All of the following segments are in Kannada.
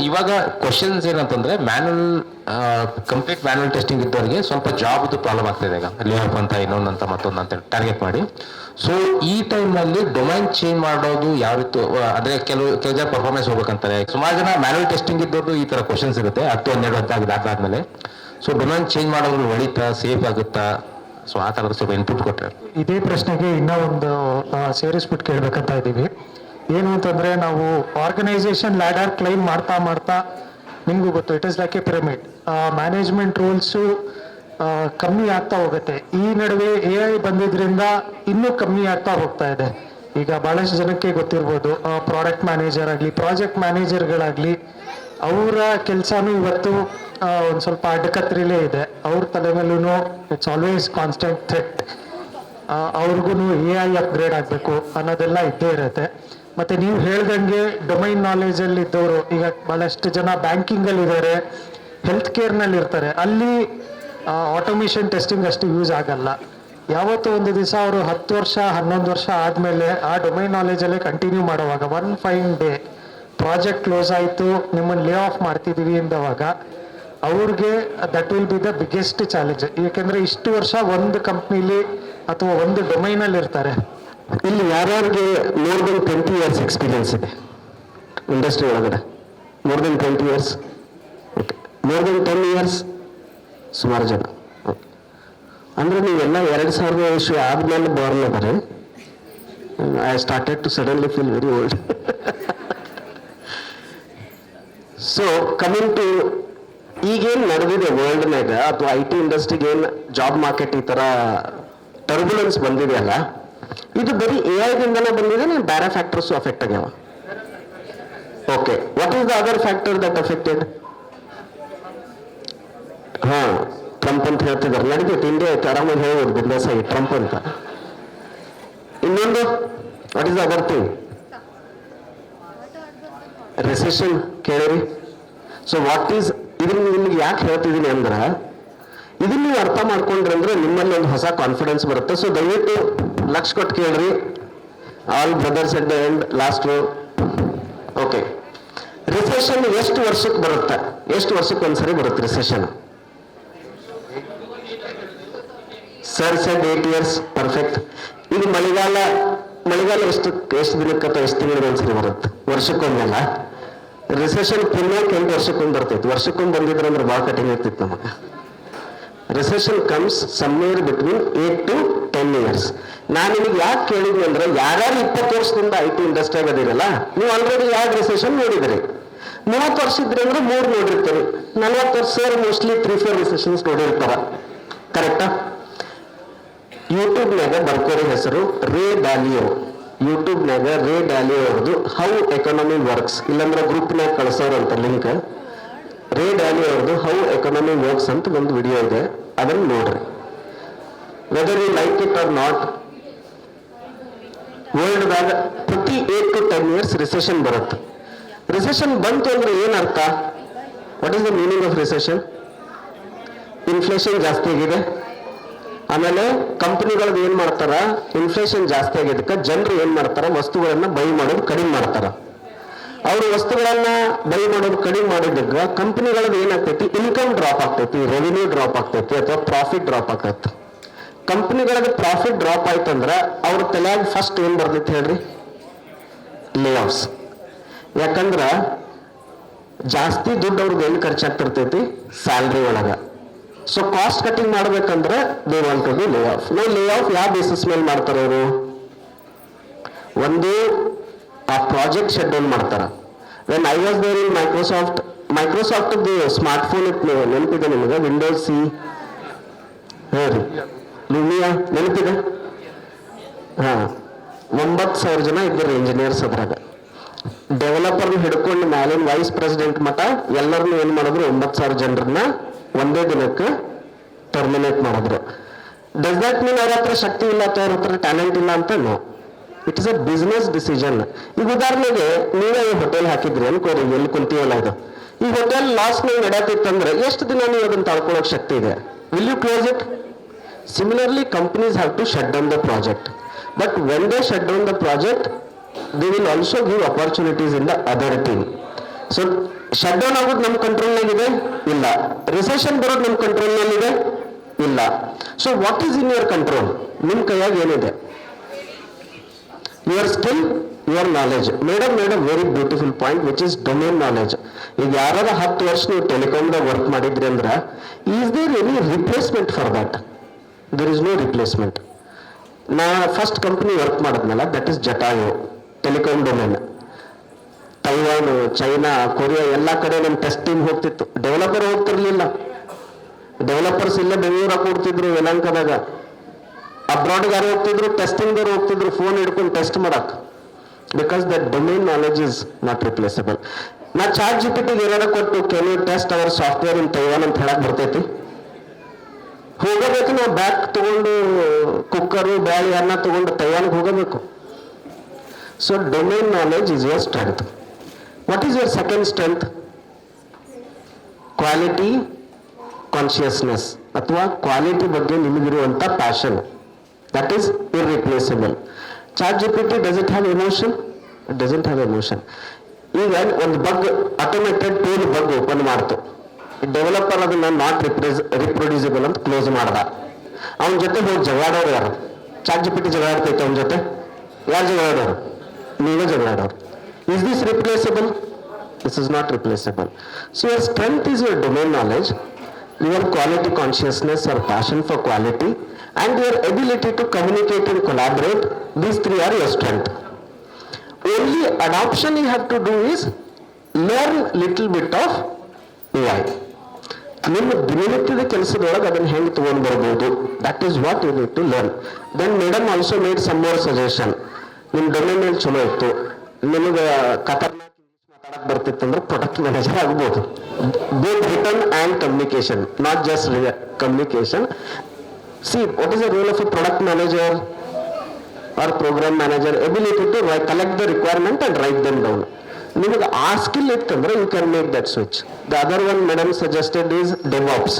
ಇವಾಗ ಕ್ವಶನ್ಸ್ ಏನಂತಂದ್ರೆ ಕಂಪ್ಲೀಟ್ ಮ್ಯಾನುವಲ್ ಟೆಸ್ಟಿಂಗ್ ಇದ್ದವರಿಗೆ ಸ್ವಲ್ಪ ಜಾಬ್ದು ಪ್ರಾಬ್ಲಮ್ ಆಗ್ತಿದೆ ಈಗ, ಲೇ ಆಫ್ ಅಂತ ಇನ್ನೊಂದಂತ ಮತ್ತೊಂದಂತ ಟಾರ್ಗೆಟ್ ಮಾಡಿ. ಸೊ ಈ ಟೈಮ್ನಲ್ಲಿ ಡೊಮೈನ್ ಚೇಂಜ್ ಮಾಡೋದು ಯಾವ ರೀತಿ, ಅಂದ್ರೆ ಕೆಲವು ಜನ ಪರ್ಫಾರ್ಮೆನ್ಸ್ ಹೋಗ್ಬೇಕಂತಾರೆ. ಸುಮಾರು ಜನ ಮ್ಯಾನುವಲ್ ಟೆಸ್ಟಿಂಗ್ ಇದ್ದವ್ರು ಈ ತರ ಕ್ವಶನ್ಸ್ ಇರುತ್ತೆ 10-12 ಅದಾದ್ಮೇಲೆ. ಸೊ ಡೊಮೈನ್ ಚೇಂಜ್ ಮಾಡೋದು ಒಳಿತಾ, ಸೇಫ್ ಆಗುತ್ತಾ? ಸೊ ಆ ಥರದ ಸ್ವಲ್ಪ ಇನ್ಪುಟ್ ಕೊಟ್ಟರೆ. ಇದೇ ಪ್ರಶ್ನೆಗೆ ಇನ್ನೂ ಒಂದು ಸೇರಿಸ್ಬಿಟ್ಟು ಕೇಳಬೇಕಂತ ಇದ್ದೀವಿ. ಏನು ಅಂತಂದರೆ, ನಾವು ಆರ್ಗನೈಸೇಷನ್ ಲ್ಯಾಡರ್ ಕ್ಲೈಮ್ ಮಾಡ್ತಾ ನಿಮಗೂ ಗೊತ್ತು, it is like A pyramid. Management rules ಕಮ್ಮಿ ಆಗ್ತಾ ಹೋಗುತ್ತೆ. ಈ ನಡುವೆ AI ಬಂದಿದ್ರಿಂದ ಇನ್ನೂ ಕಮ್ಮಿ ಆಗ್ತಾ ಹೋಗ್ತಾ ಇದೆ. ಈಗ ಭಾಳಷ್ಟು ಜನಕ್ಕೆ ಗೊತ್ತಿರ್ಬೋದು, ಪ್ರಾಡಕ್ಟ್ ಮ್ಯಾನೇಜರ್ ಆಗಲಿ, ಪ್ರಾಜೆಕ್ಟ್ ಮ್ಯಾನೇಜರ್ಗಳಾಗಲಿ, ಅವರ ಕೆಲಸನೂ ಇವತ್ತು ಒಂದು ಸ್ವಲ್ಪ ಅಡ್ಡಕತ್ತರಿಲೇ ಇದೆ. ಅವ್ರ ತಲೆ ಮೇಲೂ ಇಟ್ಸ್ ಆಲ್ವೇಸ್ ಕಾನ್ಸ್ಟೆಂಟ್ ಥ್ರೆಟ್. ಅವ್ರಿಗೂ AI ಅಪ್ಗ್ರೇಡ್ ಆಗಬೇಕು ಅನ್ನೋದೆಲ್ಲ ಇದ್ದೇ ಇರುತ್ತೆ. ಮತ್ತು ನೀವು ಹೇಳ್ದಂಗೆ ಡೊಮೈನ್ ನಾಲೆಜಲ್ಲಿ ಇದ್ದವರು ಈಗ ಭಾಳಷ್ಟು ಜನ ಬ್ಯಾಂಕಿಂಗಲ್ಲಿದ್ದಾರೆ, ಹೆಲ್ತ್ ಕೇರ್ನಲ್ಲಿ ಇರ್ತಾರೆ. ಅಲ್ಲಿ ಆಟೋಮೇಷನ್ ಟೆಸ್ಟಿಂಗ್ ಅಷ್ಟು ಯೂಸ್ ಆಗಲ್ಲ. ಯಾವತ್ತೂ ಒಂದು ದಿವಸ ಅವರು 10 ವರ್ಷ 11 ವರ್ಷ ಆದಮೇಲೆ ಆ ಡೊಮೈನ್ ನಾಲೆಜಲ್ಲೇ ಕಂಟಿನ್ಯೂ ಮಾಡುವಾಗ one fine day project close ಆಯಿತು, ನಿಮ್ಮನ್ನು ಲೇ ಆಫ್ ಮಾಡ್ತಿದ್ದೀವಿ ಅಂದವಾಗ ಅವ್ರಿಗೆ that will be the biggest challenge. ಏಕೆಂದರೆ ಇಷ್ಟು ವರ್ಷ ಒಂದು ಕಂಪ್ನಿಲಿ ಅಥವಾ ಒಂದು ಡೊಮೈನಲ್ಲಿ ಇರ್ತಾರೆ. ಇಲ್ಲಿ ಯಾರ್ಯಾರಿಗೆ ಮೋರ್ ದೆನ್ 20 ಇಯರ್ಸ್ ಎಕ್ಸ್ಪೀರಿಯನ್ಸ್ ಇದೆ ಇಂಡಸ್ಟ್ರಿ ಒಳಗಡೆ? More than 20 years, okay. More than 10 years ಸುಮಾರು ಜನ. ಅಂದರೆ ನೀವೆಲ್ಲ 2000 ಇಶ್ಯೂ ಆದ್ಮೇಲೆ ಬಾರ್ನ್ ಅದಾರೆ. I started to suddenly feel very old. So coming to ಈಗೇನು ನಡೆದಿದೆ ವರ್ಲ್ಡ್ನಾಗ ಅಥವಾ IT ಇಂಡಸ್ಟ್ರಿಗೆ ಏನು ಜಾಬ್ ಮಾರ್ಕೆಟ್ ಈ ಥರ ಟರ್ಬುಲೆನ್ಸ್ ಬಂದಿದೆಯಲ್ಲ, ಇದು ಬರೀ AI-ದಿಂದಲೇ ಬಂದಿದೆ, ನೀವು ಬೇರೆ ಫ್ಯಾಕ್ಟರ್ಸು ಅಫೆಕ್ಟ್ ಆಗ್ಯಾವ? Okay, what is the other factor that affected? Trump ಅಂತ ಹೇಳ್ತಿದ್ದಾರೆ, ನಡೀತೈತೆ, ಇಂಡಿಯಾ ಐತೆ, ಆರಾಮಾಗಿ ಹೇಳ್ಬೋದು ಬಿಸ್ನೆಸ್ ಆಗಿ ಟ್ರಂಪ್ ಅಂತ. ಇನ್ನೊಂದು what is the other thing? Recession ಕೇಳಿರಿ. ಸೊ ವಾಟ್ ಈಸ್ ಇದನ್ನ ನಿಮ್ಗೆ ಯಾಕೆ ಹೇಳ್ತಿದ್ದೀನಿ ಅಂದ್ರೆ, ಇದನ್ನ ನೀವು ಅರ್ಥ ಮಾಡ್ಕೊಂಡ್ರಿ ಅಂದ್ರೆ ನಿಮ್ಮಲ್ಲಿ ಒಂದು ಹೊಸ ಕಾನ್ಫಿಡೆನ್ಸ್ ಬರುತ್ತೆ. ಸೊ ದಯವಿಟ್ಟು ಲಕ್ಷ ಕೊಟ್ಟು ಕೇಳ್ರಿ. All brothers at the end, last word. Okay, recession ಎಷ್ಟು ವರ್ಷಕ್ಕೆ ಬರುತ್ತೆ? ಎಷ್ಟು ವರ್ಷಕ್ಕೆ ಒಂದ್ಸರಿ ಬರುತ್ತೆ recession? Sir shed 8 years, perfect. ಇದು ಮಳೆಗಾಲ ಎಷ್ಟು ದಿನಕ್ಕೆ ಅಥವಾ ಎಷ್ಟು ತಿಂಗಳಿಗೆ ಒಂದ್ಸರಿ ಬರುತ್ತೆ? ವರ್ಷಕ್ಕೊಮ್ಮೆಲ್ಲ. ರಿಸೆಷನ್ ಪುಣ್ಯಕ್ಕೆ 8 ವರ್ಷಕ್ಕೊಂದು ಬರ್ತೈತಿ. ವರ್ಷಕ್ಕೊಂದು ಬಂದಿದ್ರೆ ಅಂದ್ರೆ ಭಾಳ ಕಠಿಣ ಇರ್ತಿತ್ತು ನಮಗೆ. Recession comes somewhere between 8 to 10 years. ನಾನು ನಿಮಗೆ ಯಾಕೆ ಕೇಳಿದ್ವಿ ಅಂದ್ರೆ, ಯಾರ್ಯಾರು 20 ವರ್ಷದಿಂದ IT ಇಂಡಸ್ಟ್ರಿಯಾಗ ಅದಿರಲ್ಲ, ನೀವು ಆಲ್ರೆಡಿ 2 ರಿಸೆಷನ್ ನೋಡಿದ್ರಿ. 30 ವರ್ಷ ಇದ್ರಿ ಅಂದ್ರೆ 3 ನೋಡಿರ್ತೀರಿ. 40 ವರ್ಷ ಮೋಸ್ಟ್ಲಿ 3-4 ರಿಸೆಷನ್ಸ್ ನೋಡಿರ್ತಾರ. ಕರೆಕ್ಟಾ? ಯೂಟ್ಯೂಬ್ನಾಗ ಬರ್ಕೋರಿ ಹೆಸರು ರೇ ಡಾಲಿಯೋ. ಯೂಟ್ಯೂಬ್ನಾಗ ರೇ ಡಾಲಿಯೋ ಅವ್ರದ್ದು ಹೌ ಎಕಾನಮಿ ವರ್ಕ್ಸ್, ಇಲ್ಲಾಂದ್ರೆ ಗ್ರೂಪ್ನಾಗ ಕಳಿಸೋರಂತ ಲಿಂಕ್. ರೇ ಡಾಲಿಯೋ ಅವ್ರದ್ದು ಹೌ ಎಕಾನಮಿ ವರ್ಕ್ಸ್ ಅಂತ ಒಂದು ವಿಡಿಯೋ ಇದೆ, ಅದನ್ನು ನೋಡ್ರಿ. Whether you like it or not, ವರ್ಲ್ಡ್ದಾಗ ಪ್ರತಿ 8 to 10 ಇಯರ್ಸ್ ರಿಸೆಷನ್ ಬರುತ್ತೆ. ರಿಸೆಷನ್ ಬಂತು ಅಂದ್ರೆ ಏನರ್ಥ? What is the meaning of recession? Inflation ಜಾಸ್ತಿ ಆಗಿದೆ. ಆಮೇಲೆ ಕಂಪನಿಗಳದ್ದು ಏನ್ ಮಾಡ್ತಾರ, ಇನ್ಫ್ಲೇಷನ್ ಜಾಸ್ತಿ ಆಗಿದ್ದಕ್ಕೆ ಜನರು ಏನ್ ಮಾಡ್ತಾರ, ವಸ್ತುಗಳನ್ನ ಬೈ ಮಾಡೋದು ಕಡಿಮೆ ಮಾಡ್ತಾರ. ಅವರು ವಸ್ತುಗಳನ್ನ ಬೈ ಮಾಡೋದು ಕಡಿಮೆ ಮಾಡಿದಾಗ ಕಂಪನಿಗಳದ್ದು ಏನಾಗ್ತೈತಿ, ಇನ್ಕಮ್ ಡ್ರಾಪ್ ಆಗ್ತೈತಿ, ರೆವಿನ್ಯೂ ಡ್ರಾಪ್ ಆಗ್ತೈತಿ, ಅಥವಾ ಪ್ರಾಫಿಟ್ ಡ್ರಾಪ್ ಆಗ್ತೈತಿ. ಕಂಪನಿಗಳದ್ದು ಪ್ರಾಫಿಟ್ ಡ್ರಾಪ್ ಆಯ್ತಂದ್ರ ಅವ್ರ ತಲೆಯಾಗ ಫಸ್ಟ್ ಏನ್ ಬರ್ತೈತಿ ಹೇಳ್ರಿ? ಲೇ ಆಫ್ಸ್. ಯಾಕಂದ್ರ ಜಾಸ್ತಿ ದುಡ್ಡು ಅವ್ರದ್ದು ಎಲ್ಲಿ ಖರ್ಚಾಗ್ತಿರ್ತೈತಿ? ಸ್ಯಾಲ್ರಿ ಒಳಗ. ಸೊ ಕಾಸ್ಟ್ ಕಟಿಂಗ್ ಮಾಡ್ಬೇಕಂದ್ರೆ they want to be lay off. ನಾವು ಲೇ ಆಫ್ ಯಾವ ಬೇಸಿಸ್ ಮೇಲೆ ಮಾಡ್ತಾರೆ ಅವರು? ಒಂದು ಆ ಪ್ರಾಜೆಕ್ಟ್ ಶೆಡ್ಯೂಲ್ ಮಾಡ್ತಾರ. When I was there in Microsoft smartphone ಇತ್ತು, ನೆನಪಿದೆ ನಿಮಗೆ? ವಿಂಡೋಸ್ C ಹೇಳ್ರಿ, ಲೂಮಿಯಾ ನೆನಪಿದೆ? 9,000 ಜನ ಇದ್ದರು ಇಂಜಿನಿಯರ್ಸ್. ಅದ್ರಾಗ ಡೆವಲಪರ್ನ ಹಿಡ್ಕೊಂಡು ಮ್ಯಾಲಿನ ವೈಸ್ ಪ್ರೆಸಿಡೆಂಟ್ ಮಠ ಎಲ್ಲರನ್ನೂ ಏನ್ ಮಾಡಿದ್ರು, 9,000 ಜನರನ್ನ ಒಂದೇ ದಿನಕ್ಕೆ ಟರ್ಮಿನೇಟ್ ಮಾಡಿದ್ರು. ಡಸ್ ದಟ್ ಮೀನ್ ಅವ್ರ ಹತ್ರ ಶಕ್ತಿ ಇಲ್ಲ ಅಥವಾ ಅವ್ರ ಹತ್ರ ಟ್ಯಾಲೆಂಟ್ ಇಲ್ಲ ಅಂತ? No, it is a business decision. ಈಗ ಉದಾಹರಣೆಗೆ ನೀವೇ ಹೋಟೆಲ್ ಹಾಕಿದ್ರಿ ಅನ್ಕೋರಿ, ಎಲ್ಲಿ ಕುಂತೀವಲ್ಲ ಇದು, ಈ ಹೋಟೆಲ್ ಲಾಸ್ ನೀವು ನಡೆಯತ್ತಿತ್ತಂದ್ರೆ ಎಷ್ಟು ದಿನ ನೀವು ಅದನ್ನ ತಳ್ಕೊಳ್ಳೋಕೆ ಶಕ್ತಿ ಇದೆ? Will you close it? Similarly companies have to shut down the project. But when they shut down the project, they will also give opportunities in the other team. So shut down ಆಗೋದು ನಮ್ಮ ಕಂಟ್ರೋಲ್ನಾಗಿದೆ ಇಲ್ಲ. ರಿಸೆಷನ್ ಬರೋದು ನಮ್ಮ ಕಂಟ್ರೋಲ್ನಲ್ಲಿದೆ ಇಲ್ಲ. So what is in your control? ನಿಮ್ಮ ಕೈಯಾಗ ಏನಿದೆ? Your skill, your knowledge. Madam very beautiful point which is domain knowledge. ಈಗ ಯಾರಾದ 10 ವರ್ಷ ನೀವು ಟೆಲಿಕಾಮ್ದಾಗ ವರ್ಕ್ ಮಾಡಿದ್ರಿ ಅಂದ್ರೆ is there any replacement for that? There is no replacement. ನಾ ಫಸ್ಟ್ ಕಂಪನಿ ವರ್ಕ್ ಮಾಡಿದ್ನಲ್ಲ, that is Jatayu telecom domain. Taiwan, China, Korea ಎಲ್ಲ ಕಡೆ ನಮ್ಮ ಟೆಸ್ಟ್ ಟೀಮ್ ಹೋಗ್ತಿತ್ತು. ಡೆವಲಪರ್ ಹೋಗ್ತಿರ್ಲಿಲ್ಲ. ಡೆವಲಪರ್ಸ್ ಇಲ್ಲೇ ಬೆಂಗಳೂರಾಗ ಕೊಡ್ತಿದ್ರು ಯಲಹಂಕದಾಗ. ಅಬ್ರಾಡ್ ಯಾರು ಹೋಗ್ತಿದ್ರು? ಟೆಸ್ಟಿಂಗ್ ಹೋಗ್ತಿದ್ರು ಫೋನ್ ಹಿಡ್ಕೊಂಡು ಟೆಸ್ಟ್ ಮಾಡಕ್. Because that domain knowledge is not replaceable. ನಾ ಚಾಟ್ ಜಿಪಿಟಿಗೆ ಏನಾರ ಕೊಟ್ಟು can you test our software in Taiwan ಅಂತ ಹೇಳಕ್ ಬರ್ತೈತಿ? ಹೋಗಬೇಕು. ನಾವು ಬ್ಯಾಗ್ ತಗೊಂಡು ಕುಕ್ಕರು ಬ್ಯಾಳಿ ಅನ್ನ ತಗೊಂಡು ತೈವಾನ್ಗೆ ಹೋಗಬೇಕು. So domain knowledge is your strength. What is your second strength? Quality consciousness ಅಥವಾ ಕ್ವಾಲಿಟಿ ಬಗ್ಗೆ ನಿಮಗಿರುವಂತ passion. That is irreplaceable. Chat GPT does it have emotion? It doesn't have emotion. ಈಗ ಒಂದು bug, automated tool bug open ಮಾಡ್ತು. ಡೆವಲಪರ್ ಅದನ್ನ ನಾಟ್ ರಿಪ್ರೊಡ್ಯೂಸಿಬಲ್ ಅಂತ ಕ್ಲೋಸ್ ಮಾಡ್ದ. ಅವನ ಜೊತೆ ಹೋಗಿ ಜಗಾಡೋರು ಯಾರು? ಚಾಟ್ ಜಿಪಿಟಿ ಜಗಾಡ್ತೈತೆ ಅವನ ಜೊತೆ? ಯಾರು ಜಗಾಡೋರು? ನೀವೇ ಜಗಾಡೋರು. Is this replaceable? This is not replaceable. So your strength is your domain knowledge, your quality consciousness or passion for quality, and your ability to communicate and collaborate. These three are your strength. Only adoption you have to do is learn little bit of AI. ನಿಮ್ಮ ದಿನನಿತ್ಯದ ಕೆಲಸದೊಳಗೆ ಅದನ್ನು ಹೆಂಗೆ ತಗೊಂಡು ಬರ್ಬೋದು, that is what you need to learn. Then madam also made some more suggestion. ನಿಮ್ಮ ಡೊಮೇನಲ್ಲಿ ಚಲೋ ಇತ್ತು, ನಿಮಗೆ ಖತರ್ನಾಕ್ ಮಾತಾಡಕ್ ಬರ್ತಿತ್ತು ಅಂದ್ರೆ ಪ್ರಾಡಕ್ಟ್ ಮ್ಯಾನೇಜರ್ ಆಗ್ಬೋದು. both written and communication, not just communication. See, what is the role of a product manager or program manager? Ability to collect the requirement and write them down. ನಿಮಗೆ ಆ ಸ್ಕಿಲ್ ಇತ್ತಂದ್ರೆ you can make that switch. The other one madam suggested is DevOps.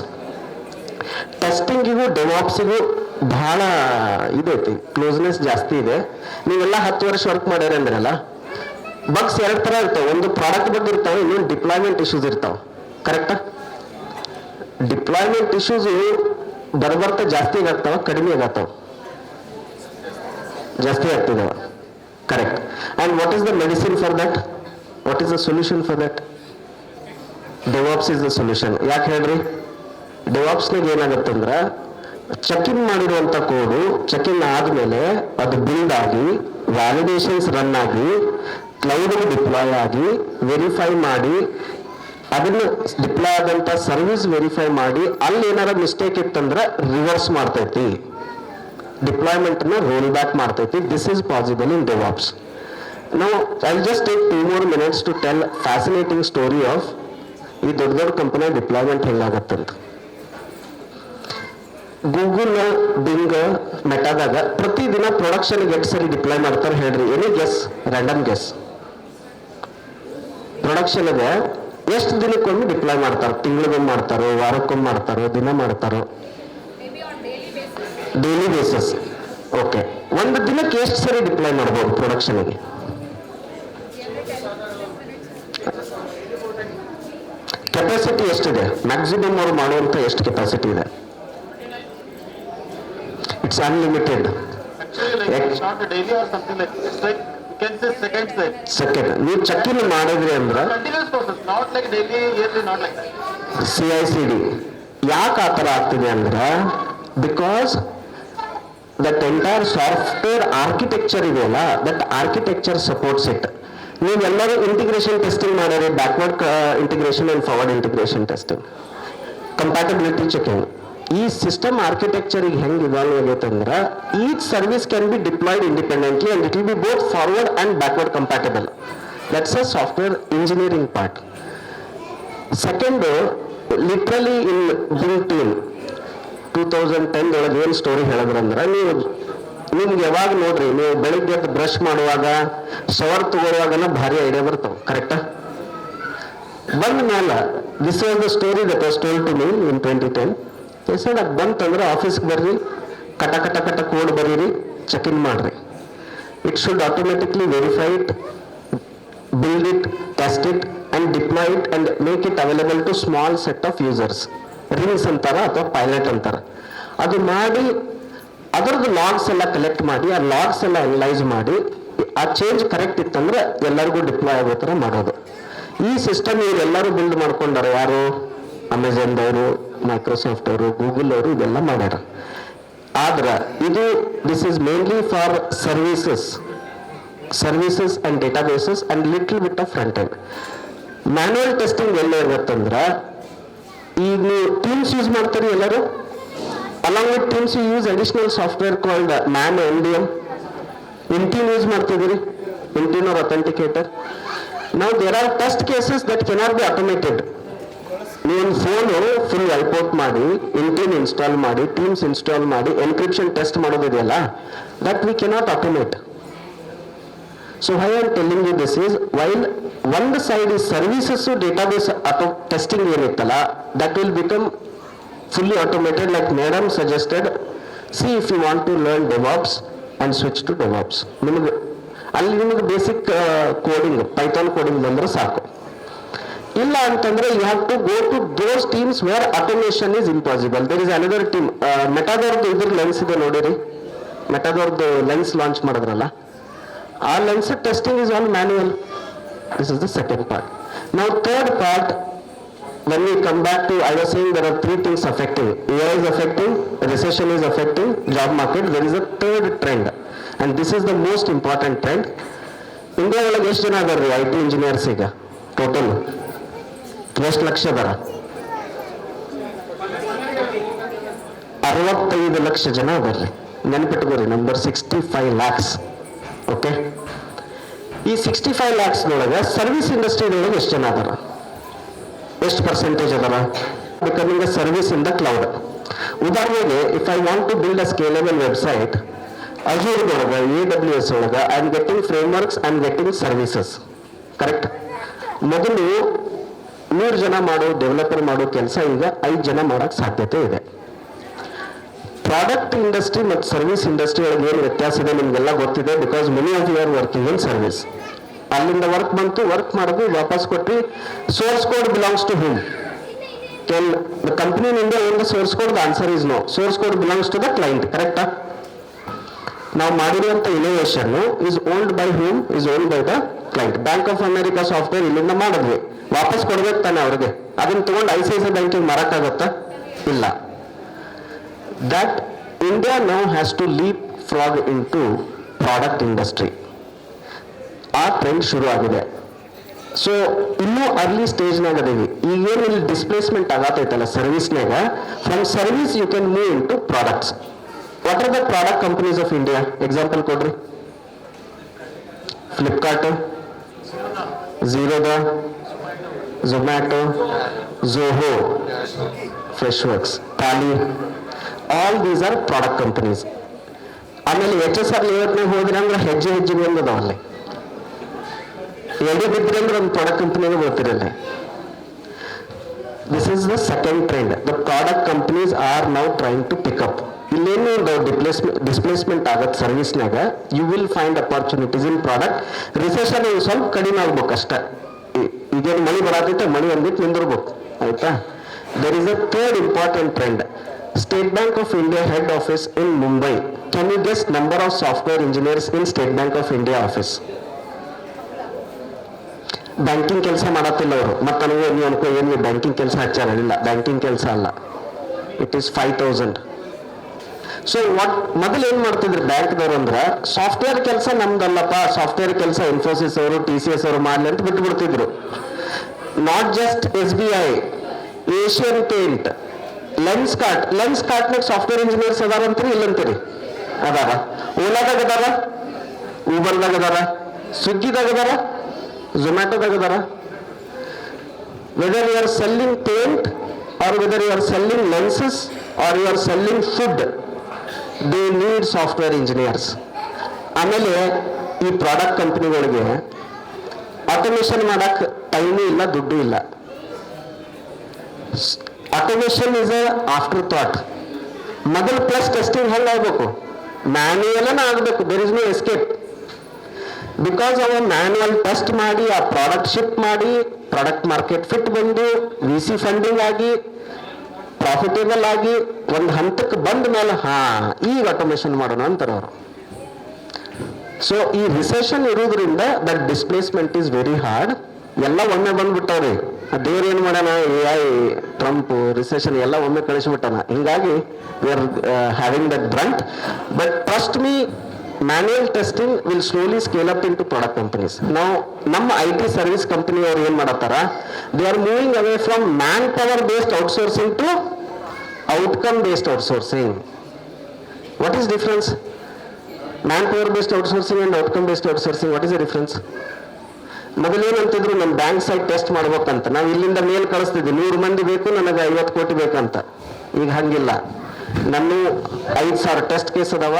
ಟೆಸ್ಟಿಂಗಿಗೂ ಡೆವಾಪ್ಸಿಗೂ ಬಹಳ ಇದೈತಿ, ಕ್ಲೋಸ್ನೆಸ್ ಜಾಸ್ತಿ ಇದೆ. ನೀವೆಲ್ಲ 10 ವರ್ಷ ವರ್ಕ್ ಮಾಡ್ಯಾರ ಅಂದ್ರಲ್ಲ, ಬಗ್ಸ್ 2 ತರ ಇರ್ತಾವೆ. ಒಂದು ಪ್ರಾಡಕ್ಟ್ ಬಗ್ಗೆ ಇರ್ತಾವೆ, ಇನ್ನೊಂದು ಡಿಪ್ಲಾಯ್ಮೆಂಟ್ ಇಶ್ಯೂಸ್ ಇರ್ತಾವೆ. ಕರೆಕ್ಟಾ? ಡಿಪ್ಲಾಯ್ಮೆಂಟ್ ಇಶ್ಯೂಸ್ ಬರ್ಬರ್ತಾ ಜಾಸ್ತಿ ಆಗ್ತಾವ, ಕಡಿಮೆ ಆಗತ್ತಾವ? ಜಾಸ್ತಿ ಆಗ್ತಿದಾವ. Correct. And what is the medicine for that? What is the solution for that? DevOps is the solution. ಯಾಕೆ ಹೇಳ್ರಿ? ಡೆವಾಪ್ಸ್ನಾಗ ಏನಾಗತ್ತಂದ್ರ, ಚೆಕ್ ಇನ್ ಮಾಡಿರುವಂತ ಕೋಡು ಚೆಕ್ ಇನ್ ಆದ್ಮೇಲೆ ಅದು ಬಿಲ್ಡ್ ಆಗಿ ವ್ಯಾಲಿಡೇಷನ್ಸ್ ರನ್ ಆಗಿ ಕ್ಲೌಡ್ ಡಿಪ್ಲಾಯ್ ಆಗಿ ವೆರಿಫೈ ಮಾಡಿ, ಅದನ್ನ ಡಿಪ್ಲಾಯ್ ಆದಂತ ಸರ್ವಿಸ್ ವೆರಿಫೈ ಮಾಡಿ, ಅಲ್ಲಿ ಏನಾರ ಮಿಸ್ಟೇಕ್ ಇತ್ತಂದ್ರೆ ರಿವರ್ಸ್ ಮಾಡ್ತೈತಿ, ಡಿಪ್ಲಾಯ್ಮೆಂಟ್ ನ ರೋಲ್ ಬ್ಯಾಕ್ ಮಾಡ್ತೈತಿ. This is possible in DevOps. ನಾವು I just take 2 more minutes to tell fascinating story of ಈ ದೊಡ್ಡ ದೊಡ್ಡ ಕಂಪನಿ ಡಿಪ್ಲಾಯ್ಮೆಂಟ್ ಹೆಂಗಾಗತ್ತಂತ. ಗೂಗಲ್, ಬಿಂಗ್, ಮೆಟಾದಾಗ ಪ್ರತಿದಿನ ಪ್ರೊಡಕ್ಷನ್ಗೆ ಎಷ್ಟು ಸರಿ ಡಿಪ್ಲಾಯ್ ಮಾಡ್ತಾರೆ ಹೇಳ್ರಿ? Any guess, random guess. ಪ್ರೊಡಕ್ಷನ್ಗೆ ಎಷ್ಟು ದಿನಕ್ಕೊಮ್ಮೆ ಡಿಪ್ಲಾಯ್ ಮಾಡ್ತಾರೋ? ತಿಂಗಳಿಗೊಮ್ಮೆ ಮಾಡ್ತಾರೋ, ವಾರಕ್ಕೊಮ್ಮೆ ಮಾಡ್ತಾರೋ, ದಿನ ಮಾಡ್ತಾರೋ? Daily basis. ಓಕೆ, ಒಂದು ದಿನಕ್ಕೆ ಎಷ್ಟು ಸರಿ ಡಿಪ್ಲಾಯ್ ಮಾಡ್ಬೋದು ಪ್ರೊಡಕ್ಷನ್ಗೆ? ಕೆಪಾಸಿಟಿ ಎಷ್ಟಿದೆ? ಮ್ಯಾಕ್ಸಿಮಮ್ ಅವ್ರು ಮಾಡುವಂತ ಎಷ್ಟು ಕೆಪಾಸಿಟಿ ಇದೆ? It's unlimited. ಸೆಕೆಂಡ್ ನೀವು ಚೆಕ್ ಇನ್ ಮಾಡಿದ್ರಿ ಅಂದ್ರೆ CICD. ಯಾಕೆ ಆ ಥರ ಆಗ್ತಿದೆ ಅಂದ್ರೆ, because that entire software architecture ಇದೆಯಲ್ಲ, ದಟ್ ಆರ್ಕಿಟೆಕ್ಚರ್ ಸಪೋರ್ಟ್ಸ್ ಇಟ್. ನೀವೆಲ್ಲರೂ ಇಂಟಿಗ್ರೇಷನ್ ಟೆಸ್ಟಿಂಗ್ ಮಾಡಿರಿ, backward integration and forward integration testing, compatibility checking. ಈ ಸಿಸ್ಟಮ್ ಆರ್ಕಿಟೆಕ್ಚರ್ ಈಗ ಹೆಂಗೆ ಇವಾಲ್ವ್ ಆಗೈತೆ ಅಂದ್ರೆ, each service can be diploid independently and it will be both forward and backward compatible. That's a software engineering part. Second, literally in being team 2010 ಒಳಗೆ ಏನು ಸ್ಟೋರಿ ಹೇಳಿದ್ರಂದ್ರೆ, ನಿಮ್ಗೆ ಯಾವಾಗ ನೋಡ್ರಿ, ನೀವು ಬೆಳಿಗ್ಗೆ ಎದ್ದು ಬ್ರಷ್ ಮಾಡುವಾಗ, ಶವರ್ ತಗೊಳ್ಳುವಾಗನ ಭಾರಿ ಐಡಿಯಾ ಬರ್ತಾವೆ. ಕರೆಕ್ಟಾ? ಬಂದ ಮೇಲೆ this was the story that was told to me in 2010. Sir ಅದು ಬಂತಂದ್ರೆ ಆಫೀಸ್ಗೆ ಬರ್ರಿ, ಕಟ ಕಟ ಕಟ ಕೋಡ್ ಬರೀರಿ, ಚೆಕ್ ಇನ್ ಮಾಡ್ರಿ. It should automatically verify it, build it, test it, and deploy it and make it available to small set of users. Rings ಅಂತಾರ ಅಥವಾ ಪೈಲಟ್ ಅಂತಾರ. ಅದು ಮಾಡಿ ಅದರದ್ದು ಲಾಗ್ಸ್ ಎಲ್ಲ ಕಲೆಕ್ಟ್ ಮಾಡಿ ಆ ಲಾಗ್ಸ್ ಎಲ್ಲ ಅನಲೈಸ್ ಮಾಡಿ ಆ ಚೇಂಜ್ ಕರೆಕ್ಟ್ ಇತ್ತಂದ್ರೆ ಎಲ್ಲರಿಗೂ ಡಿಪ್ಲಾಯ್ ಆಗೋ ಥರ ಮಾಡೋದು. ಈ ಸಿಸ್ಟಮ್ ಇವರೆಲ್ಲರೂ ಬಿಲ್ಡ್ ಮಾಡ್ಕೊಂಡಾರ. ಯಾರು? ಅಮೆಝಾನ್ದವರು, ಮೈಕ್ರೋಸಾಫ್ಟ್ ಅವರು, ಗೂಗಲ್ ಅವರು ಇದೆಲ್ಲ ಮಾಡ್ಯಾರ. ಆದ್ರೆ ಇದು this is mainly for services and databases and little bit of front end. Manual testing ಎಲ್ಲ ಇರುತ್ತಂದ್ರೆ ಈಗ ನೀವು ಟೀಮ್ಸ್ ಯೂಸ್ ಮಾಡ್ತೀರಿ ಎಲ್ಲರೂ. Along with Teams you use additional software called man MDM. Intune use ಮಾಡ್ತಿದ್ದೀರಿ, ಇಂಟೀನ್ ಆರ್ ಅಥೆಂಟಿಕೇಟರ್. ನಾವು there are test cases that cannot be automated. ನೀವು ಫೋನು ಫುಲ್ ವೈಪೌಟ್ ಮಾಡಿ ಇಂಟೀನ್ ಇನ್ಸ್ಟಾಲ್ ಮಾಡಿ ಟೀಮ್ಸ್ ಇನ್ಸ್ಟಾಲ್ ಮಾಡಿ ಎನ್ಕ್ರಿಪ್ಷನ್ ಟೆಸ್ಟ್ ಮಾಡೋದಿದೆಯಲ್ಲ, that we cannot automate. So why I am telling you this is, while one side is services to database auto testing ಏನಿತ್ತಲ್ಲ, that will become fully automated like madam suggested. See, if you want to learn DevOps and switch to DevOps, ನಿಮಗೆ ಅಲ್ಲಿ ನಿಮಗೆ ಬೇಸಿಕ್ ಕೋಡಿಂಗ್ ಪೈಥಾನ್ ಕೋಡಿಂಗ್ ಬಂದ್ರೆ ಸಾಕು. ಇಲ್ಲ ಅಂತಂದ್ರೆ you have to go to those teams where automation is impossible. There is another team. ಮೆಟಾದವ್ರದ್ದು ಇದ್ರ ಲೆನ್ಸ್ ಇದೆ ನೋಡಿರಿ, ಮೆಟಾದವ್ರದ್ದು ಲೆನ್ಸ್ ಲಾಂಚ್ ಮಾಡಿದ್ರಲ್ಲ, ಆ lens testing is all manual. This is the second part. Now third part, when we come back to, I was saying there are three things affecting. AI is affecting, recession is affecting, job market. There is a third trend, and this is the most important trend. India ಒಳಗೆ ಎಷ್ಟು ಜನ ಅದಾರ್ರಿ IT ಇಂಜಿನಿಯರ್ಸ್? ಈಗ ಟೋಟಲ್ ಎಷ್ಟು ಲಕ್ಷ ಅದಾರ? 65 ಲಕ್ಷ ಜನ ಅದಾರ್ರಿ. ನೆನಪಿಟ್ಕೋರಿ ನಂಬರ್ 65 lakhs. ಓಕೆ, ಈ 65 lakhs ಒಳಗೆ ಸರ್ವಿಸ್ ಇಂಡಸ್ಟ್ರಿದೊಳಗೆ ಎಷ್ಟು ಜನ ಅದಾರ? ಎಷ್ಟು ಪರ್ಸೆಂಟೇಜ್ ಅದಾರ? Becoming a service in the cloud. ಉದಾಹರಣೆಗೆ, if I want to build a scalable website, Azure ಒಳಗೆ, AWS ಒಳಗೆ, I am getting frameworks, I am getting services. Correct? ಮೊದಲು 100 ಜನ ಮಾಡೋ ಡೆವಲಪರ್ ಮಾಡೋ ಕೆಲಸ ಈಗ 5 ಜನ ಮಾಡೋಕ್ಕೆ ಸಾಧ್ಯತೆ ಇದೆ. ಪ್ರಾಡಕ್ಟ್ ಇಂಡಸ್ಟ್ರಿ ಮತ್ತು ಸರ್ವಿಸ್ ಇಂಡಸ್ಟ್ರಿ ಒಳಗೆ ಏನು ವ್ಯತ್ಯಾಸ ಇದೆ ನಿಮಗೆಲ್ಲ ಗೊತ್ತಿದೆ, because many of you are working in service. ಅಲ್ಲಿಂದ ವರ್ಕ್ ಬಂತು, ವರ್ಕ್ ಮಾಡಿದ್ವಿ, ವಾಪಸ್ ಕೊಟ್ವಿ. Source code belongs to whom? The company in India own the source code? The answer is no. Source code belongs to the client. Correct? ನಾವು ಮಾಡಿರುವಂತ innovation is owned by whom? Is owned by the client. Bank of America software ಇಲ್ಲಿಂದ ಮಾಡಿದ್ವಿ, ವಾಪಸ್ ಕೊಡ್ಬೇಕು ತಾನೆ ಅವ್ರಿಗೆ. ಅದನ್ನ ತಗೊಂಡು ICICI ಬ್ಯಾಂಕಿಗೆ ಮಾರಕ್ಕಾಗತ್ತಾ? ಇಲ್ಲ. That India now has to leapfrog into product industry. ಆ ಟ್ರೆಂಡ್ ಶುರು ಆಗಿದೆ. ಸೊ ಇನ್ನೂ ಅರ್ಲಿ ಸ್ಟೇಜ್ನಾಗ ಅದೀವಿ. ಈಗೇನು ಇಲ್ಲಿ ಡಿಸ್ಪ್ಲೇಸ್ಮೆಂಟ್ ಆಗತ್ತೈತಲ್ಲ ಸರ್ವಿಸ್ನಾಗ, from service you can move into products. What are the product companies of India? Example ಕೊಡ್ರಿ. Flipkart, Zerodha, Zomato, Zoho, Freshworks, Tally, all these are product companies. ಆಮೇಲೆ HSR ಲೇಔಟ್ನಾಗ ಹೋದ್ರೆ ಅಂದ್ರೆ ಹೆಜ್ಜೆಗೆ ಒಂದು ಅದಾವಲ್ಲಿ, ಎಲ್ಲಿ ಬಿದ್ದರೆ ಅಂದ್ರೆ ಒಂದು ಪ್ರಾಡಕ್ಟ್ ಕಂಪನಿಗೆ ಬರ್ತಿರಲ್ಲ. This is the second trend. The product companies are now trying to pick up. ಇಲ್ಲೇನು ಡಿಸ್ಪ್ಲೇಸ್ಮೆಂಟ್ ಆಗತ್ತೆ ಸರ್ವಿಸ್ನಾಗ, you will find opportunities in product. Recession ಸ್ವಲ್ಪ ಕಡಿಮೆ ಆಗ್ಬೇಕು ಅಷ್ಟೇ. ಈಗೇನು ಮಳಿ ಬರತೈತೆ, ಮಳಿ ಅಂದ್ಬಿಟ್ಟು ನಿಂದಿರ್ಬೇಕು, ಆಯ್ತಾ? There is a third important trend. State Bank of India head office in Mumbai. Can you guess number of software engineers in State Bank of India office? Banking ಕೆಲಸ ಮಾಡತ್ತಿಲ್ಲ ಅವರು. ಮತ್ತೆ ನನಗೆ ನೀವು ಅನ್ಕೋ ಏನು ಬ್ಯಾಂಕಿಂಗ್ ಕೆಲಸ ಹಚ್ಚಾರ? ಇಲ್ಲ, ಬ್ಯಾಂಕಿಂಗ್ ಕೆಲಸ ಅಲ್ಲ. It is 5000. ಸೊ ಮೊದಲು ಏನ್ ಮಾಡ್ತಿದ್ರು ಬ್ಯಾಂಕ್ದವ್ರು ಅಂದ್ರೆ, ಸಾಫ್ಟ್ವೇರ್ ಕೆಲಸ ನಮ್ದಲ್ಲಪ್ಪ, ಸಾಫ್ಟ್ವೇರ್ ಕೆಲಸ ಇನ್ಫೋಸಿಸ್ ಅವರು, TCS ಅವರು ಮಾಡ್ಲಿ ಅಂತ ಬಿಟ್ಟು ಬಿಡ್ತಿದ್ರು. Not just SBI, Asian Paint, ಲೆನ್ಸ್ ಕಾರ್ಟ್ನಾಗ ಸಾಫ್ಟ್ವೇರ್ ಇಂಜಿನಿಯರ್ಸ್ ಅದಾರ ಅಂತೀರಿ? ಇಲ್ಲಂತೀರಿ? ಅದಾರ. ಓಲಾದಾಗ ಅದಾರ, ಊಬರ್ದಾಗ ಅದಾರ, ಸ್ವಿಗ್ಗಿದಾಗ ಅದಾರ, ಝೊಮ್ಯಾಟೊದಾಗ ಅದಾರ. Whether you are selling paint or whether you are selling lenses or you are selling food, they need software engineers. ಆಮೇಲೆ ಈ ಪ್ರಾಡಕ್ಟ್ ಕಂಪನಿಗಳಿಗೆ ಆಟೋಮೇಷನ್ ಮಾಡಕ್ ಟೈಮು ಇಲ್ಲ, ದುಡ್ಡು ಇಲ್ಲ. Automation is a after thought. ಮೊದಲು ಪ್ಲಸ್ ಟೆಸ್ಟಿಂಗ್ ಹೆಂಗೆ ಆಗ್ಬೇಕು? ಮ್ಯಾನ್ಯುಯಲ್ ಆಗಬೇಕು. There is no escape. Because ಅವ ಮ್ಯಾನ್ಯಲ್ ಟೆಸ್ಟ್ ಮಾಡಿ ಆ ಪ್ರಾಡಕ್ಟ್ ಶಿಪ್ ಮಾಡಿ ಪ್ರಾಡಕ್ಟ್ ಮಾರ್ಕೆಟ್ ಫಿಟ್ ಬಂದು ವಿ ಸಿ ಫಂಡಿಂಗ್ ಆಗಿ ಪ್ರಾಫಿಟೇಬಲ್ ಆಗಿ ಒಂದು ಹಂತಕ್ಕೆ ಬಂದ ಮೇಲೆ ಈಗ ಆಟೋಮೇಷನ್ ಮಾಡೋಣ ಅಂತಾರೆ ಅವರು. ಸೊ ಈ ರಿಸೆಷನ್ ಇರೋದ್ರಿಂದ that displacement is very hard. ಎಲ್ಲ ಒಮ್ಮೆ ಬಂದ್ಬಿಟ್ಟವ್ರಿ. ದೇವ್ರ ಏನ್ ಮಾಡೋಣ, AI, ಟ್ರಂಪ್, ರಿಸೆಷನ್ ಎಲ್ಲ ಒಮ್ಮೆ ಕಳಿಸ್ಬಿಟ್ಟಾನ. ಹಿಂಗಾಗಿ we are having that brunt. But trust me, manual testing will slowly scale up into product companies. ನಾವು ನಮ್ಮ IT ಸರ್ವಿಸ್ ಕಂಪನಿ ಅವ್ರು ಏನ್ ಮಾಡತ್ತಾರ, they are moving away from manpower based outsourcing to outcome based outsourcing. What is difference? Manpower based outsourcing and outcome based outsourcing, what is the difference? ಮೊದಲೇನಂತಿದ್ರು, ನಮ್ಮ ಬ್ಯಾಂಕ್ ಸೈಡ್ ಟೆಸ್ಟ್ ಮಾಡ್ಬೇಕಂತ ನಾವು ಇಲ್ಲಿಂದ ಮೇಲ್ ಕಳಿಸ್ತಿದ್ವಿ, 100 ಮಂದಿ ಬೇಕು, ನನಗೆ 50 ಕೋಟಿ ಬೇಕಂತ. ಈಗ ಹಂಗಿಲ್ಲ, ನನ್ನ 5,000 ಟೆಸ್ಟ್ ಕೇಸ್ ಅದಾವ,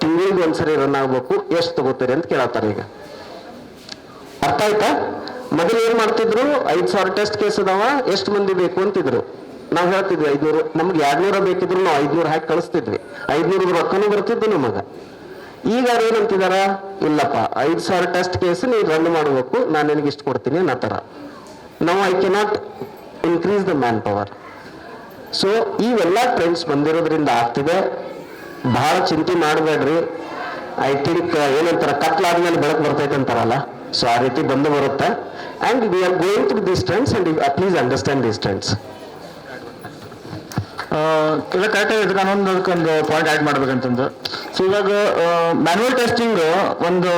ತಿಂಗಳಿಗೆ ಒಂದ್ಸರಿ ರನ್ ಆಗ್ಬೇಕು, ಎಷ್ಟು ತಗೋತೀರಿ ಅಂತ ಕೇಳತ್ತಾರ. ಈಗ ಅರ್ಥ ಆಯ್ತಾ? ಮೊದಲು ಏನ್ ಮಾಡ್ತಿದ್ರು, 5,000 ಟೆಸ್ಟ್ ಕೇಸ್ ಅದಾವ, ಎಷ್ಟು ಮಂದಿ ಬೇಕು ಅಂತಿದ್ರು. ನಾವು ಹೇಳ್ತಿದ್ವಿ 500, ನಮ್ಗೆ 200 ಬೇಕಿದ್ರು ನಾವು 500 ಹಾಕಿ ಕಳಿಸ್ತಿದ್ವಿ, 500 ರೊಕ್ಕನೂ ಬರ್ತಿದ್ದು ನಮಗ. ಈಗ ಅವ್ರು ಏನಂತಿದಾರ, ಇಲ್ಲಪ್ಪ 5,000 ಟೆಸ್ಟ್ ಕೇಸ್ ನೀವು ರನ್ ಮಾಡಬೇಕು, ನಾನು ನಿನಗೆ ಇಷ್ಟು ಕೊಡ್ತೀನಿ ಅನ್ನೋ ಥರ. ನಾವು I cannot increase the man power. So ಇವೆಲ್ಲ ಟ್ರೆಂಡ್ಸ್ ಬಂದಿರೋದ್ರಿಂದ ಆಗ್ತಿದೆ. ಬಹಳ ಚಿಂತೆ ಮಾಡಬೇಡ್ರಿ. ಐ ಥಿಂಕ್ ಏನಂತಾರ, ಕತ್ಲಾದ್ಮೇಲೆ ಬೆಳಕು ಬರ್ತೈತೆ ಅಂತಾರಲ್ಲ, ಸೊ ಆ ರೀತಿ ಬಂದು ಬರುತ್ತೆ. And we are going through these trends and please understand these trends. ಇಲ್ಲ ಕರೆಕ್ಟ್ ಆಗಿದೆ. ನಾನೊಂದು ಅದಕ್ಕೊಂದು ಪಾಯಿಂಟ್ ಆ್ಯಡ್ ಮಾಡ್ಬೇಕಂತಂದು. ಸೊ ಇವಾಗ ಮ್ಯಾನ್ಯುವಲ್ ಟೆಸ್ಟಿಂಗ್ ಒಂದು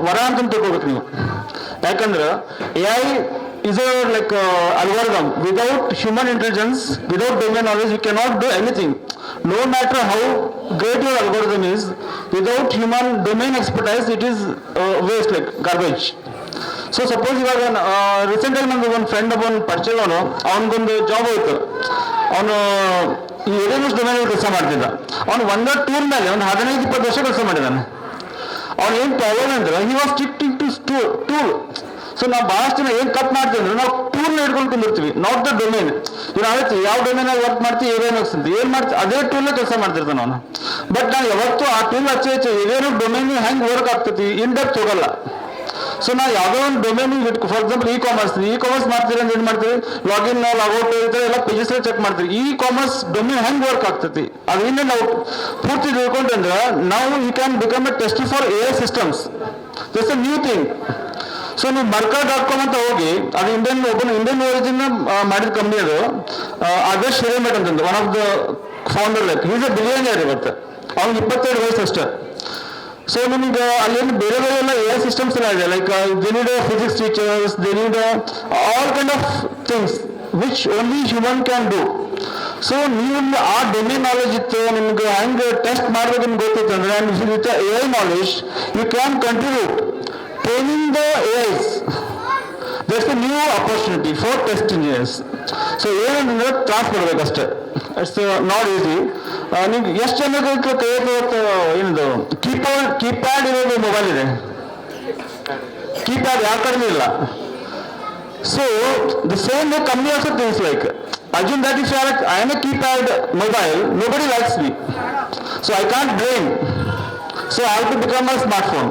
ವರ ಅಂತ ತಿಳ್ಕೊಬೇಕು ನೀವು. ಯಾಕಂದ್ರೆ AI is a like algorithm. Without human intelligence, without domain knowledge, we cannot do anything. No matter how great your algorithm is, without human domain expertise, it is waste, like garbage. So suppose ಇವಾಗ ರೀಸೆಂಟಾಗಿ ನಮ್ದು ಒಂದು ಫ್ರೆಂಡ್ ಒಬ್ಬನು ಪರಿಚಯ, ಅವನಿಗೊಂದು ಜಾಬ್ ಹೋಯ್ತು. ಅವನು ಈ ಎಡಿಎಸ್ ಡೊಮೇನಲ್ಲಿ ಕೆಲಸ ಮಾಡ್ತಿದ್ದ. ಅವನು ಒಂದೇ ಟೂರ್ ಮೇಲೆ ಒಂದು 15-20 ವರ್ಷ ಕೆಲಸ ಮಾಡಿದ್ದಾನೆ. ಅವ್ನು ಏನು ಪ್ರಾಬ್ಲಮ್ ಅಂದ್ರೆ, he was sticking to tool. So ನಾವು ಬಹಳಷ್ಟು ಜನ ಏನ್ ಕಟ್ ಮಾಡ್ತೀವಿ ಅಂದ್ರೆ, ನಾವು ಟೂಲ್ ಹಿಡ್ಕೊಂಡು ಕುಂದಿರ್ತೀವಿ, ನಾಟ್ ದ ಡೊಮೇನ್. ಇವ್ರು ಆಗುತ್ತೆ ಯಾವ ಡೊಮೇನಾಗ ವರ್ಕ್ ಮಾಡ್ತೀವಿ, ಏನೇನು ಏನ್ ಮಾಡ್ತೀವಿ ಅದೇ ಟೂಲ್ ಕೆಲಸ ಮಾಡ್ತಿರ್ತಾನೆ ಅವನು. ಬಟ್ ನಾವು ಯಾವತ್ತೂ ಆ ಟೂಲ್ ಹಚ್ಚೆ ಏನೇನು ಡೊಮೇನ್ ಹೆಂಗ್ ವರ್ಕ್ ಆಗ್ತೈತಿ ಇನ್ ಡೆಪ್ತ್ ಹೋಗಲ್ಲ. ಸೊ ನಾವು ಯಾವುದೋ ಒಂದು ಡೊಮೇನ್ ಇಟ್ಕೊ, ಫಾರ್ ಎಕ್ಸಾಂಪಲ್ ಇ ಕಾಮರ್ಸ್ ಮಾಡ್ತೀರಿ ಅಂದ್ರೆ ಏನ್ ಮಾಡ್ತೀವಿ, ಲಾಗಿನ್ ಲಾಗೌಟ್ ಇರ್ತಾರೆ, ಎಲ್ಲ ಪೇಜಸ್ ಚೆಕ್ ಮಾಡ್ತೀವಿ. ಇ ಕಾಮರ್ಸ್ ಡೊಮೇನ್ ಹೆಂಗ್ ವರ್ಕ್ ಆಗ್ತೈತಿ ಅದರಿಂದ ನಾವು ಪೂರ್ತಿ ತಿಳ್ಕೊಂಡ್ರೆ ನಾವು you can become a test for AI systems. This a new thing. So ನೀವು Merkle.com ಅಂತ ಹೋಗಿ, ಅದು ಇಂಡಿಯನ್ ಒರಿಜಿನ್ ಮಾಡಿದ ಕಂಪ್ನಿ ಅದು. ಆದರ್ಶ್ ಹಿರೇಮಠ್ ಅಂತಂದು one of the founder, like is A billionaire ಇವತ್ತು. ಅವ್ನಿಗೆ 22 ವಯಸ್ಸು ಅಷ್ಟೇ. ಸೊ ನಿಮಗೆ ಅಲ್ಲೇನು ಬೇರೆ ಬೇರೆ ಎಲ್ಲ AI ಸಿಸ್ಟಮ್ಸ್ ಎಲ್ಲ ಇದೆ, like they need physics teachers, they need all kind of things which only human can do. So ನೀವು ಆ ಡೊಮೇನ್ ನಾಲೆಜ್ ಇತ್ತು, ನಿಮ್ಗೆ ಹೆಂಗೆ ಟೆಸ್ಟ್ ಮಾಡ್ಬೇಕಂತ ಗೊತ್ತಿತ್ತು ಅಂದ್ರೆ, and with AI knowledge you can contribute training the AIs. That's a new opportunity for test engineers. So ಏನಂದ್ರೆ ಕ್ಲಾಸ್ ಕೊಡ್ಬೇಕಷ್ಟೇ, ಇಟ್ಸ್ ನಾಟ್ ಈಸಿ. ನೀವು ಎಷ್ಟು ಜನಕ್ಕೆ ಕೈಯಲ್ಲಿ ಏನದು ಕೀಪ್ಯಾಡ್ ಇರೋದು ಮೊಬೈಲ್ ಇದೆ, ಕೀಪ್ಯಾಡ್ ಯಾವ ಕಡಿಮೆ ಇಲ್ಲ. So the same way company also things like assume that if I am a keypad mobile, nobody likes me, so I can't brain, so I have to become a smartphone.